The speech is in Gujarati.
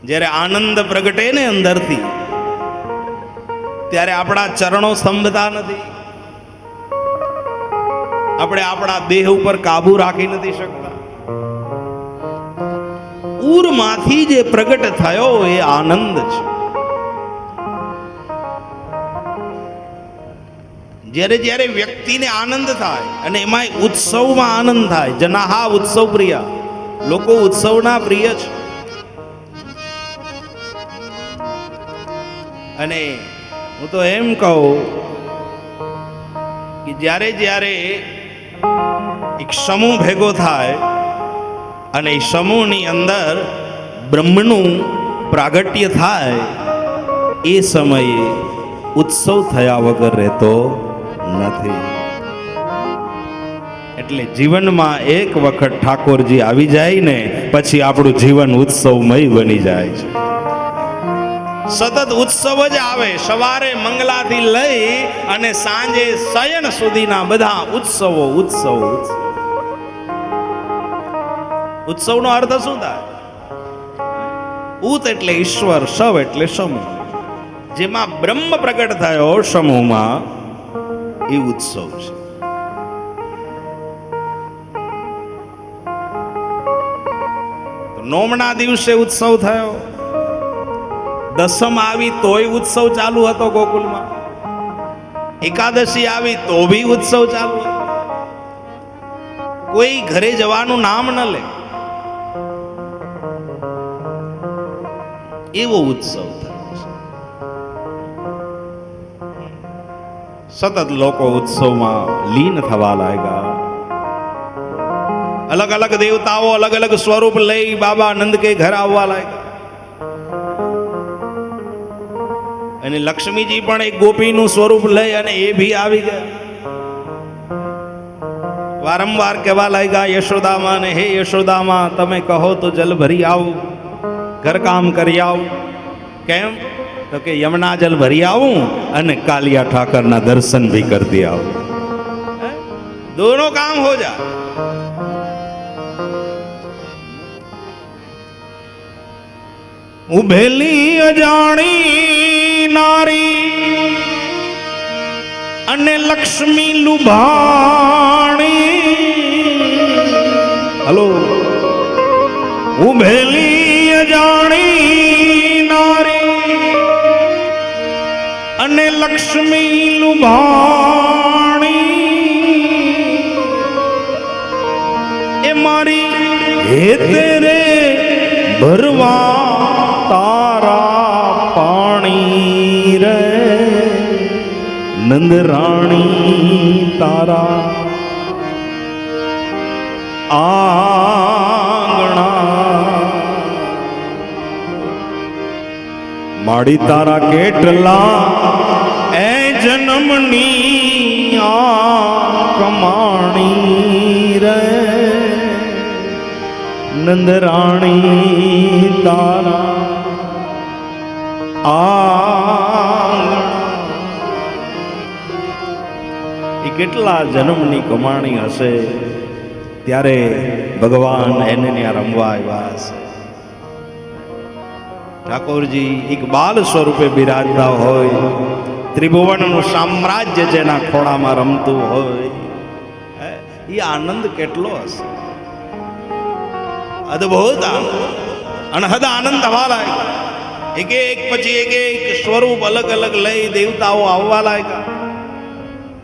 જ્યારે આનંદ પ્રગટે ને અંદરથી, ત્યારે આપણા ચરણો સ્તંભતા નથી, આપણે આપણા દેહ ઉપર કાબુ રાખી નથી શકતા. ઉરમાંથી જે પ્રગટ થયો એ આનંદ છે. જ્યારે જ્યારે વ્યક્તિને આનંદ થાય, અને એમાં ઉત્સવમાં આનંદ થાય, જનાહા ઉત્સવ પ્રિય, લોકો ઉત્સવના પ્રિય છે. અને હું તો એમ કહું કે જ્યારે જ્યારે એક સમૂહ ભેગો થાય અને એ સમૂહની અંદર બ્રહ્મનું પ્રાગટ્ય થાય, એ સમયે ઉત્સવ થયા વગર રહેતો નથી. એટલે જીવનમાં એક વખત ઠાકોરજી આવી જાય ને પછી આપણું જીવન ઉત્સવમય બની જાય છે. સતત ઉત્સવ જ આવે. સવારે મંગલાથી લઈ અને સાંજે શયન સુધીના બધા ઉત્સવો ઉત્સવ ઉત્સવ. ઉત્સવનો અર્થ શું થાય? ઉત એટલે ઈશ્વર, સવ એટલે સમૂહ. જેમાં બ્રહ્મ પ્રગટ થયો સમૂહમાં, એ ઉત્સવ છે. નોમના દિવસે ઉત્સવ થયો, દસમ આવી તોય ઉત્સવ ચાલુ હતો ગોકુલમાં, એકાદશી આવી તો બી ઉત્સવ ચાલુ હતો. કોઈ ઘરે જવાનું નામ ન લે, એવો ઉત્સવ થયો છે. સતત લોકો ઉત્સવમાં લીન થવા લાગ્યા. અલગ અલગ દેવતાઓ અલગ અલગ સ્વરૂપ લઈ બાબા નંદ કે ઘર આવવા લાગ્યા. અને લક્ષ્મીજી પણ એક ગોપીનું સ્વરૂપ લઈ અને એ ભી આવી ગયા. વારંવાર કહેવા લાગ્યા યશોદામાં ને, હે યશોદામાં, તમે કહો તો જલ ભરી આવું, ઘરકામ કરી આવું. કેમ? તો કે યમુના જલ ભરી આવું અને કાલિયા ઠાકરના દર્શન ભી કરતી આવું. દોનો કામ હો જાય. ઉભેલી અજાણી નારી અને લક્ષ્મી લુભાણી. હલો. ઉભેલી અજાણી નારી અને લક્ષ્મી લુભાણી, એ મારી હેતરે ભરવા તારા પાણી રે નંદ રાણી તારા આંગણા. માડી તારા કેટલા એ જન્મની આ કમાણી રે નંદ રાણી તારા એ કેટલા જન્મની કમાણી હશે, ત્યારે ભગવાન એને ત્યાં રમવા આવ્યા હશે. ઠાકોરજી એક બાલ સ્વરૂપે બિરાજતા હોય, ત્રિભુવનનું સામ્રાજ્ય જેના ખોળામાં રમતું હોય, એ આનંદ કેટલો હશે. અદભુત આનંદ, અનહદ આનંદ થવા લાગ્યા. એક એક પછી એક એક સ્વરૂપ અલગ અલગ લઈ દેવતાઓ આવવા લાગ્યા.